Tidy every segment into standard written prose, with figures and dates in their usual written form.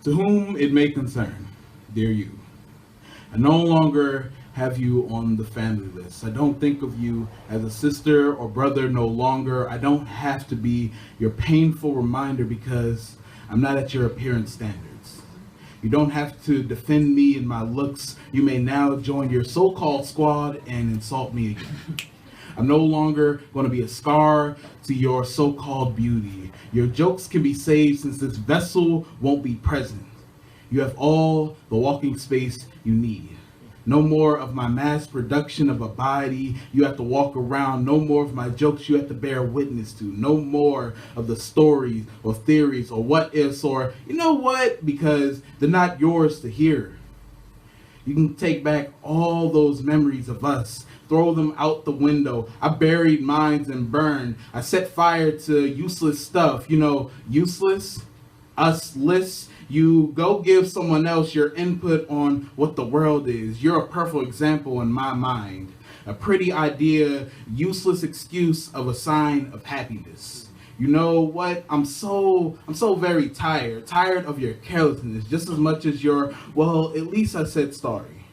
To whom it may concern, dear you, I no longer have you on the family list. I don't think of you as a sister or brother no longer. I don't have to be your painful reminder because I'm not at your appearance standards. You don't have to defend me in my looks. You may now join your so-called squad and insult me again. I'm no longer going to be a scar to your so-called beauty. Your jokes can be saved since this vessel won't be present. You have all the walking space you need. No more of my mass production of a body you have to walk around. No more of my jokes you have to bear witness to. No more of the stories or theories or what ifs or you know what, because they're not yours to hear. You can take back all those memories of us, throw them out the window. I buried mines and burned. I set fire to useless stuff. You know, useless, us-less. You go give someone else your input on what the world is. You're a perfect example in my mind. A pretty idea, useless excuse of a sign of happiness. You know what? I'm so very tired of your carelessness, just as much as your, well, at least I said sorry.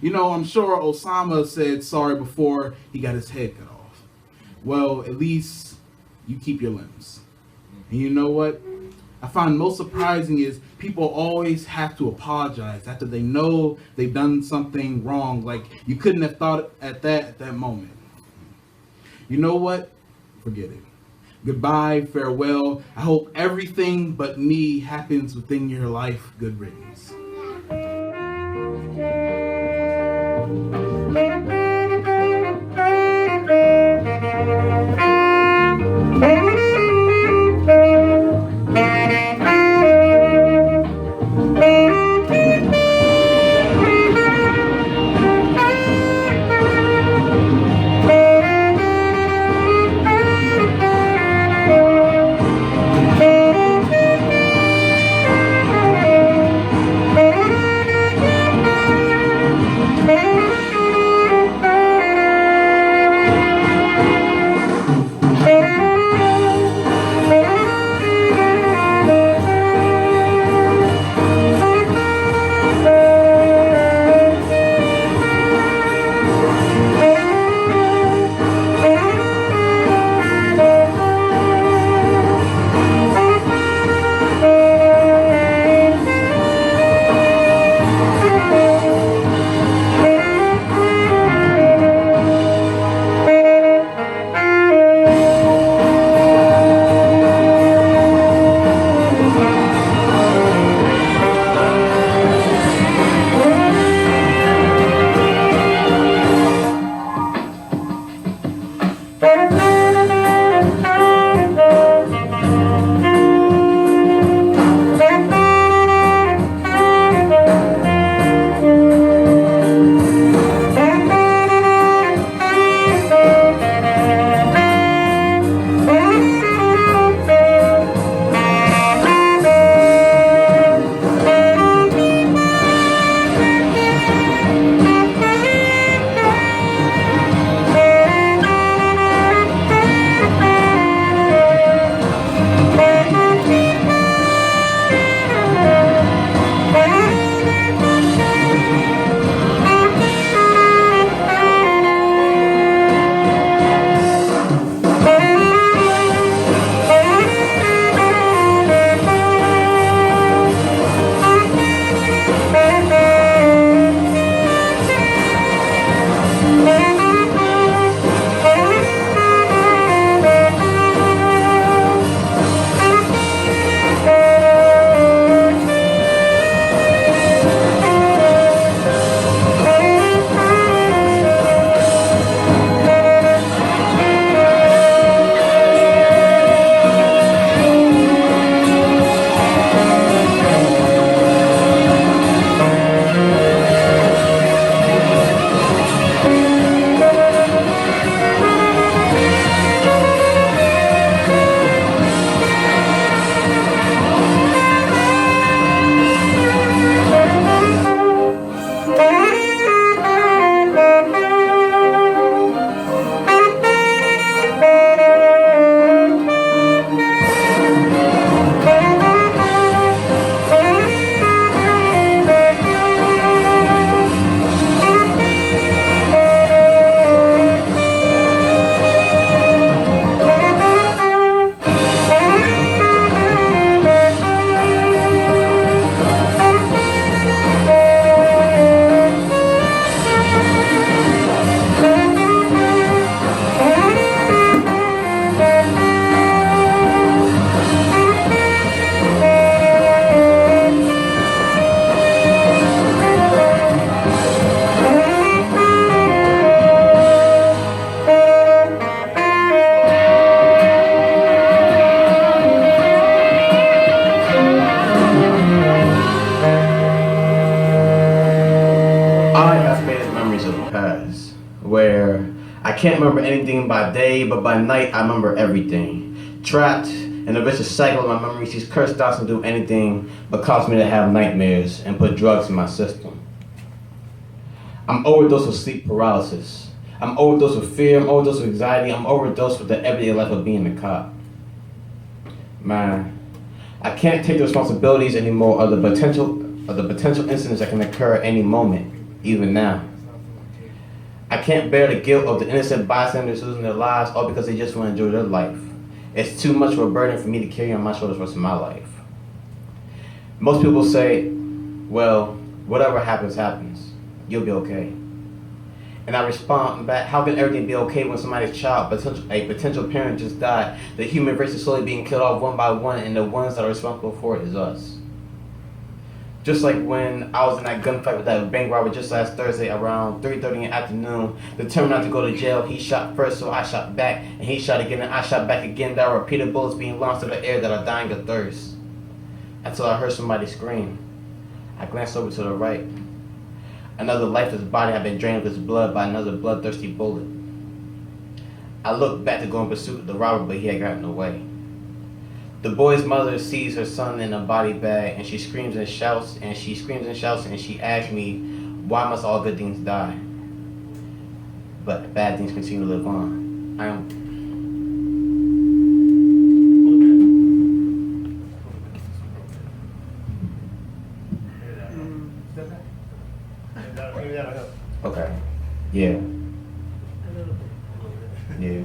You know, I'm sure Osama said sorry before he got his head cut off. Well, at least you keep your limbs. And you know what I find most surprising is people always have to apologize after they know they've done something wrong. Like you couldn't have thought at that moment. You know what? Forget it. Goodbye, farewell. I hope everything but me happens within your life. Good riddance. can't remember anything by day, but by night I remember everything. Trapped in a vicious cycle of my memories, these cursed thoughts can do anything but cause me to have nightmares and put drugs in my system. I'm overdosed with sleep paralysis. I'm overdosed with fear, I'm overdosed with anxiety, I'm overdosed with the everyday life of being a cop. Man, I can't take the responsibilities anymore of the potential incidents that can occur at any moment, even now. I can't bear the guilt of the innocent bystanders losing their lives all because they just want to enjoy their life. It's too much of a burden for me to carry on my shoulders the rest of my life. Most people say, well, whatever happens, happens. You'll be okay. And I respond back, how can everything be okay when somebody's child, a potential parent just died? The human race is slowly being killed off one by one, and the ones that are responsible for it is us. Just like when I was in that gunfight with that bank robber just last Thursday around 3:30 in the afternoon, determined not to go to jail, he shot first, so I shot back, and he shot again, and I shot back again. There were repeated bullets being launched in the air that are dying of thirst. Until I heard somebody scream. I glanced over to the right. Another lifeless body had been drained of its blood by another bloodthirsty bullet. I looked back to go in pursuit of the robber, but he had gotten away. The boy's mother sees her son in a body bag, and she screams and shouts, and she asks me, why must all good things die? But bad things continue to live on. Okay. Yeah. Yeah.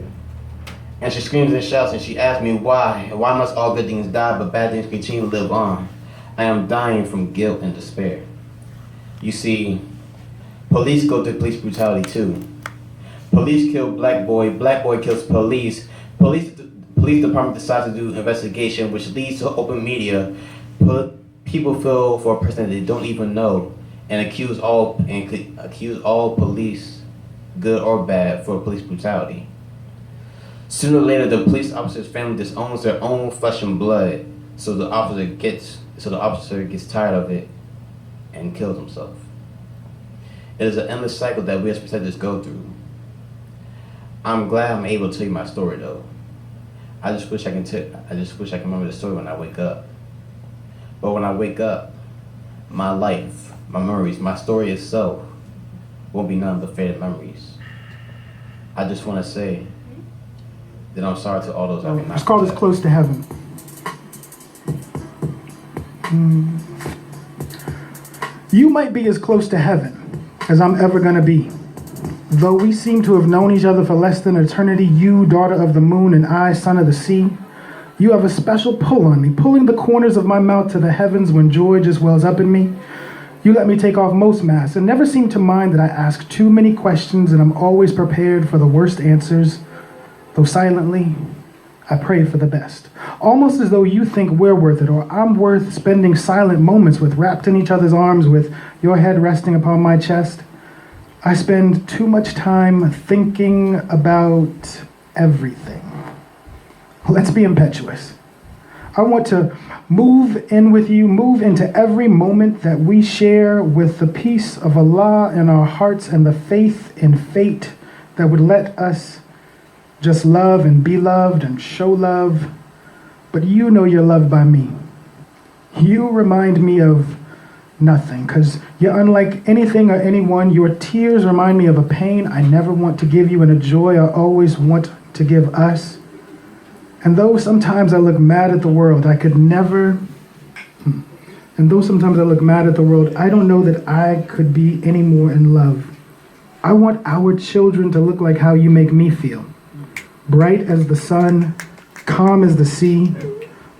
And she screams and shouts, and she asks me why. Why must all good things die, but bad things continue to live on? I am dying from guilt and despair. You see, police go through police brutality too. Police kill black boy kills police. Police department decides to do investigation, which leads to open media. People feel for a person that they don't even know, and accuse all police, good or bad, for police brutality. Sooner or later, the police officer's family disowns their own flesh and blood, so the officer gets tired of it and kills himself. It is an endless cycle that we as protectors go through. I'm glad I'm able to tell you my story, though. I just wish I can remember the story when I wake up. But when I wake up, my life, my memories, my story itself won't be none but faded memories. I just want to say that I'm sorry to all those. Let's call this close to heaven. You might be as close to heaven as I'm ever going to be. Though we seem to have known each other for less than eternity, you, daughter of the moon, and I, son of the sea, you have a special pull on me, pulling the corners of my mouth to the heavens when joy just wells up in me. You let me take off most masks and never seem to mind that I ask too many questions, and I'm always prepared for the worst answers. Though silently, I pray for the best. Almost as though you think we're worth it, or I'm worth spending silent moments with, wrapped in each other's arms with your head resting upon my chest. I spend too much time thinking about everything. Let's be impetuous. I want to move in with you, move into every moment that we share with the peace of Allah in our hearts and the faith in fate that would let us just love and be loved and show love. But you know you're loved by me. You remind me of nothing, because you're unlike anything or anyone. Your tears remind me of a pain I never want to give you and a joy I always want to give us. And though sometimes I look mad at the world, I don't know that I could be any more in love. I want our children to look like how you make me feel. Bright as the sun, calm as the sea,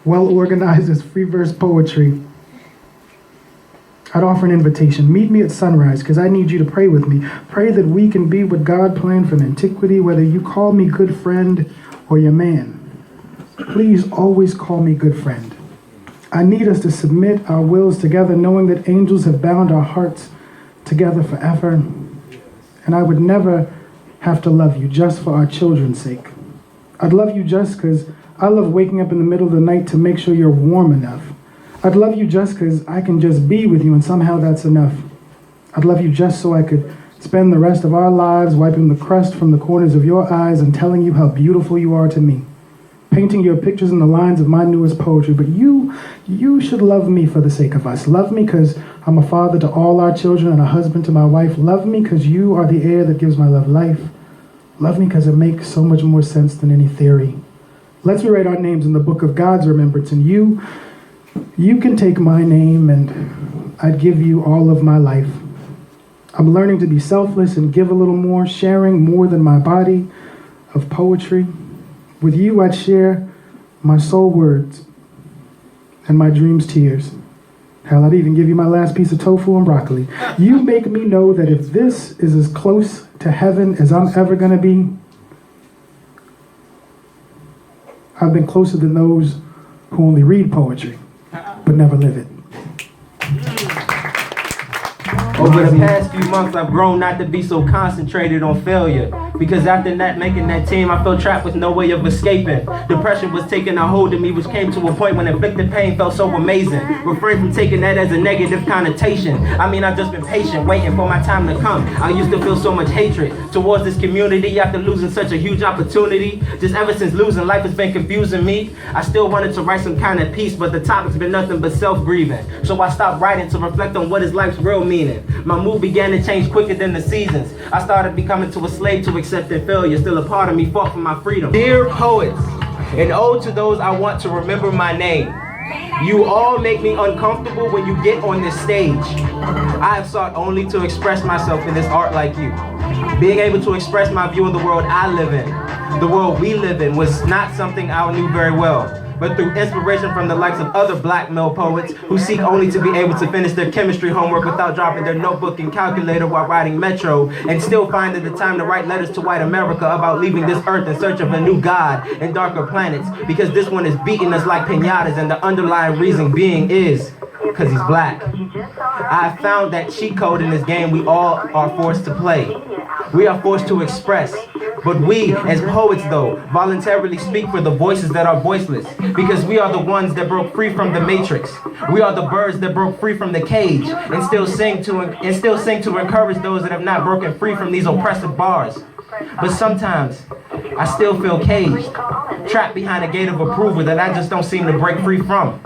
well organized as free verse poetry. I'd offer an invitation. Meet me at sunrise, because I need you to pray with me. Pray that we can be what God planned from antiquity, whether you call me good friend or your man. Please always call me good friend. I need us to submit our wills together, knowing that angels have bound our hearts together forever. And I would never have to love you just for our children's sake. I'd love you just because I love waking up in the middle of the night to make sure you're warm enough. I'd love you just because I can just be with you and somehow that's enough. I'd love you just so I could spend the rest of our lives wiping the crust from the corners of your eyes and telling you how beautiful you are to me, painting your pictures in the lines of my newest poetry. But you should love me for the sake of us. Love me because I'm a father to all our children and a husband to my wife. Love me because you are the air that gives my love life. Love me because it makes so much more sense than any theory. Let's rewrite our names in the book of God's remembrance, and you can take my name and I'd give you all of my life. I'm learning to be selfless and give a little more, sharing more than my body of poetry. With you, I'd share my soul words and my dreams' tears. Hell, I'd even give you my last piece of tofu and broccoli. You make me know that if this is as close to heaven as I'm ever gonna be, I've been closer than those who only read poetry, but never live it. Over the past few months, I've grown not to be so concentrated on failure. Because after not making that team, I felt trapped with no way of escaping. Depression was taking a hold of me, which came to a point when inflicted pain felt so amazing. Refrain from taking that as a negative connotation. I mean, I've just been patient, waiting for my time to come. I used to feel so much hatred towards this community after losing such a huge opportunity. Just ever since losing, life has been confusing me. I still wanted to write some kind of piece, but the topic's been nothing but self-grieving. So I stopped writing to reflect on what is life's real meaning. My mood began to change quicker than the seasons. I started becoming to a slave to accepting failure. Still a part of me fought for my freedom. Dear poets, an ode to those I want to remember my name. You all make me uncomfortable when you get on this stage. I have sought only to express myself in this art like you. Being able to express my view of the world I live in, the world we live in, was not something I knew very well. But through inspiration from the likes of other black male poets who seek only to be able to finish their chemistry homework without dropping their notebook and calculator while riding Metro, and still finding the time to write letters to white America about leaving this earth in search of a new God and darker planets, because this one is beating us like pinatas, and the underlying reason being is because he's black. I have found that cheat code in this game we all are forced to play. We are forced to express. But we, as poets though, voluntarily speak for the voices that are voiceless, because we are the ones that broke free from the matrix. We are the birds that broke free from the cage, and still sing to encourage those that have not broken free from these oppressive bars. But sometimes, I still feel caged, trapped behind a gate of approval that I just don't seem to break free from.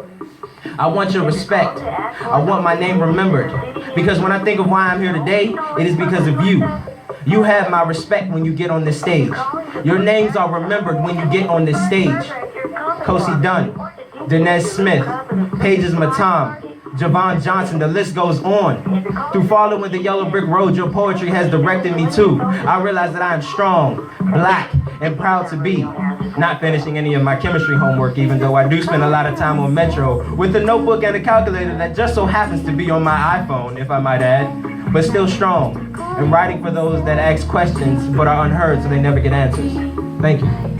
I want your respect. I want my name remembered, because when I think of why I'm here today, it is because of you. You have my respect when you get on this stage. Your names are remembered when you get on this stage. Kosi Dunn, Denez Smith, Pages Matam, Javon Johnson, the list goes on. Through following the yellow brick road your poetry has directed me to, I realize that I am strong, black, and proud to be. Not finishing any of my chemistry homework, even though I do spend a lot of time on Metro with a notebook and a calculator that just so happens to be on my iPhone, if I might add, but still strong, and writing for those that ask questions but are unheard so they never get answers. Thank you.